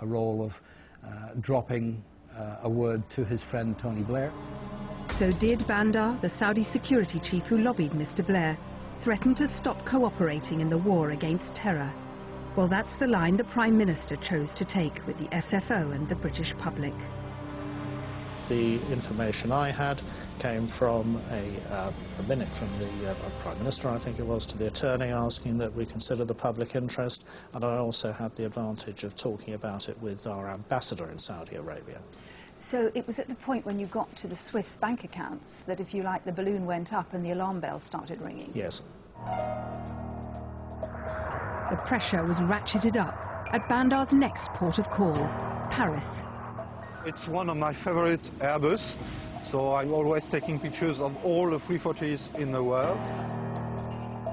a role of dropping a word to his friend Tony Blair. So did Bandar, the Saudi security chief who lobbied Mr. Blair, threaten to stop cooperating in the war against terror. Well, that's the line the Prime Minister chose to take with the SFO and the British public. The information I had came from a minute from the Prime Minister, I think it was, to the attorney, asking that we consider the public interest, and I also had the advantage of talking about it with our ambassador in Saudi Arabia. So it was at the point when you got to the Swiss bank accounts that, if you like, the balloon went up and the alarm bells started ringing? Yes. The pressure was ratcheted up at Bandar's next port of call, Paris. It's one of my favorite Airbus, so I'm always taking pictures of all the 340s in the world.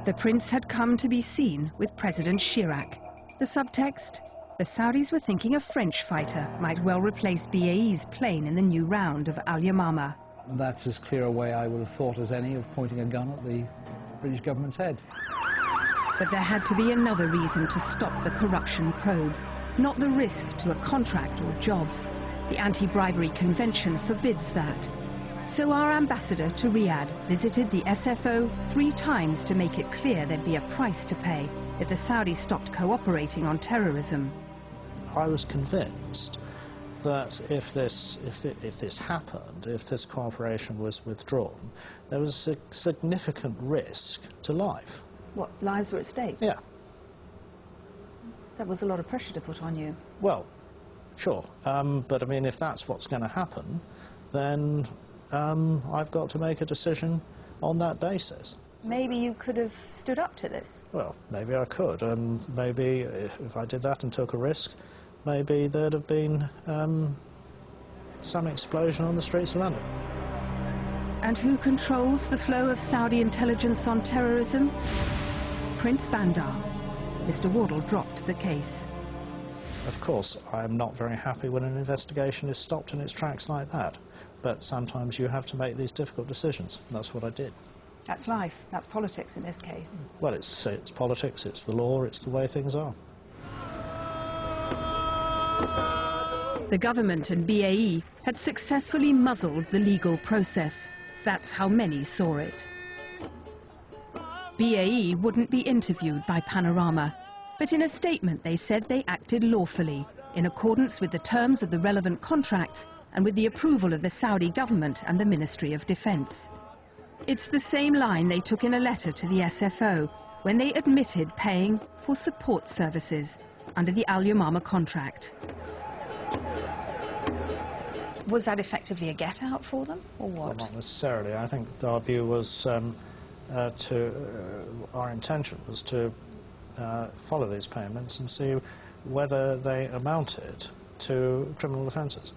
The prince had come to be seen with President Chirac. The subtext? The Saudis were thinking a French fighter might well replace BAE's plane in the new round of Al Yamama. That's as clear a way I would have thought as any of pointing a gun at the British government's head. But there had to be another reason to stop the corruption probe, not the risk to a contract or jobs. The Anti-Bribery Convention forbids that. So our ambassador to Riyadh visited the SFO 3 times to make it clear there'd be a price to pay if the Saudis stopped cooperating on terrorism. I was convinced that if this happened, if this cooperation was withdrawn, there was a significant risk to life. What, lives were at stake? Yeah. That was a lot of pressure to put on you. Well, sure, but I mean, if that's what's going to happen, then I've got to make a decision on that basis. Maybe you could have stood up to this. Well, maybe I could, and maybe if I did that and took a risk, maybe there'd have been some explosion on the streets of London. And who controls the flow of Saudi intelligence on terrorism? Prince Bandar. Mr. Wardle dropped the case. Of course, I'm not very happy when an investigation is stopped in its tracks like that, but sometimes you have to make these difficult decisions. That's what I did. That's life. That's politics in this case. Well, it's politics, it's the law, it's the way things are. The government and BAE had successfully muzzled the legal process. That's how many saw it. BAE wouldn't be interviewed by Panorama, but in a statement they said they acted lawfully, in accordance with the terms of the relevant contracts and with the approval of the Saudi government and the Ministry of Defence. It's the same line they took in a letter to the SFO when they admitted paying for support services under the Al Yamama contract. Was that effectively a get-out for them, or what? Well, not necessarily. I think our view was our intention was to follow these payments and see whether they amounted to criminal offences.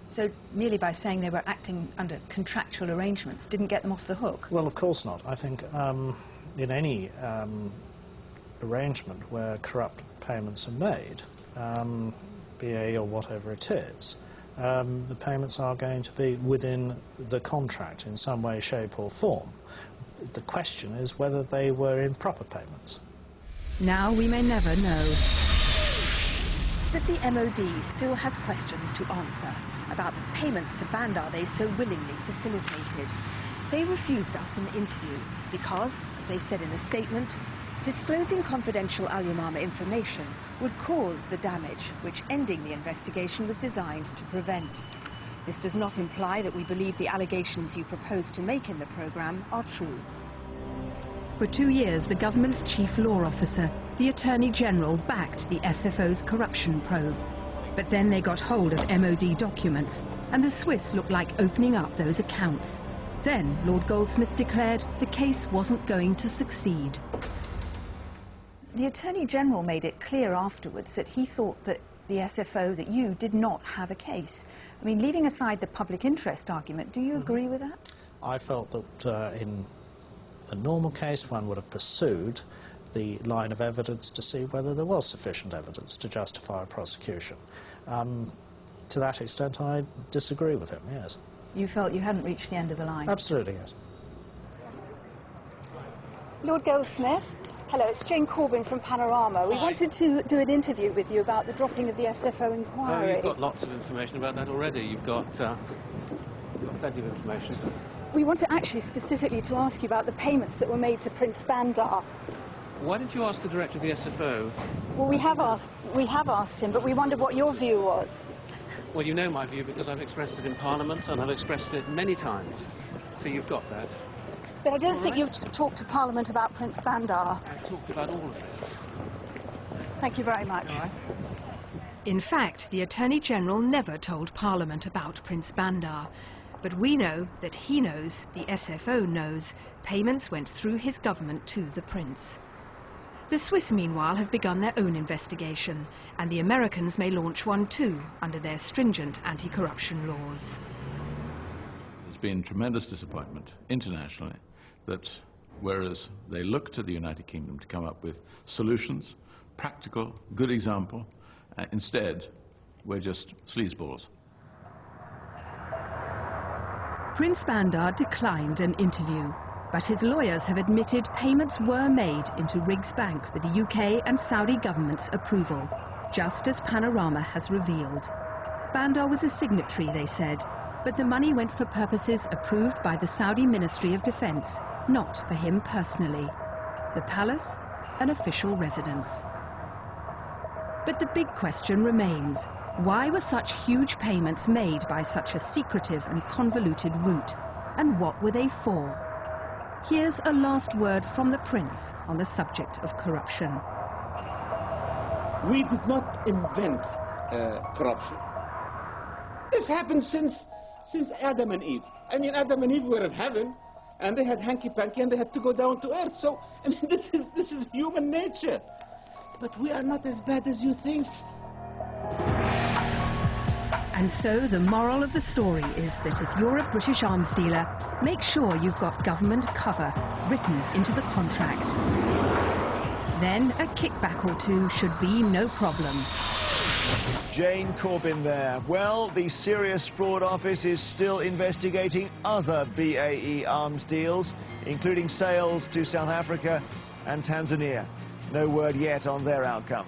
So merely by saying they were acting under contractual arrangements didn't get them off the hook? Well, of course not. I think in any arrangement where corrupt payments are made, BAE or whatever it is, the payments are going to be within the contract in some way, shape or form. The question is whether they were improper payments. Now we may never know. But the MOD still has questions to answer about the payments to Bandar they so willingly facilitated. They refused us an interview because, as they said in a statement, disclosing confidential Al Yamama information would cause the damage which ending the investigation was designed to prevent. This does not imply that we believe the allegations you propose to make in the programme are true. For 2 years, the government's chief law officer, the Attorney General, backed the SFO's corruption probe. But then they got hold of MOD documents, and the Swiss looked like opening up those accounts. Then Lord Goldsmith declared the case wasn't going to succeed. The Attorney General made it clear afterwards that he thought that the SFO, that you, did not have a case. I mean, leaving aside the public interest argument, do you agree with that? I felt that in a normal case one would have pursued the line of evidence to see whether there was sufficient evidence to justify a prosecution. To that extent I disagree with him, yes. You felt you hadn't reached the end of the line? Absolutely, yes. Lord Goldsmith, Hello, it's Jane Corbin from Panorama. We wanted to do an interview with you about the dropping of the SFO inquiry. Oh, you've got lots of information about that already. You've got plenty of information. We wanted actually specifically to ask you about the payments that were made to Prince Bandar. Why didn't you ask the director of the SFO? Well, we have asked him, but we wondered what your view was. Well, you know my view because I've expressed it in Parliament and I've expressed it many times. So you've got that. But I don't think you've talked to Parliament about Prince Bandar. I've talked about all of this. Thank you very much. All right. In fact, the Attorney-General never told Parliament about Prince Bandar. But we know that he knows, the SFO knows, payments went through his government to the Prince. The Swiss, meanwhile, have begun their own investigation, and the Americans may launch one too, under their stringent anti-corruption laws. There's been tremendous disappointment internationally that whereas they look to the United Kingdom to come up with solutions, practical, good example, instead we're just sleazeballs. Prince Bandar declined an interview, but his lawyers have admitted payments were made into Riggs Bank with the UK and Saudi government's approval, just as Panorama has revealed. Bandar was a signatory, they said, but the money went for purposes approved by the Saudi Ministry of Defence, not for him personally. The palace, an official residence. But the big question remains. Why were such huge payments made by such a secretive and convoluted route? And what were they for? Here's a last word from the Prince on the subject of corruption. We did not invent corruption. This happened since Adam and Eve. I mean, Adam and Eve were in heaven, and they had hanky-panky, and they had to go down to earth. So, I mean, this is human nature. But we are not as bad as you think. And so the moral of the story is that if you're a British arms dealer, make sure you've got government cover written into the contract. Then a kickback or two should be no problem. Jane Corbin there. Well, the Serious Fraud Office is still investigating other BAE arms deals, including sales to South Africa and Tanzania. No word yet on their outcome.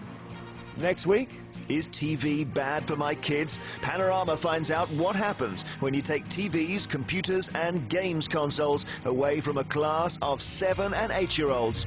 Next week, is TV bad for my kids? Panorama finds out what happens when you take TVs, computers and games consoles away from a class of 7- and 8-year-olds.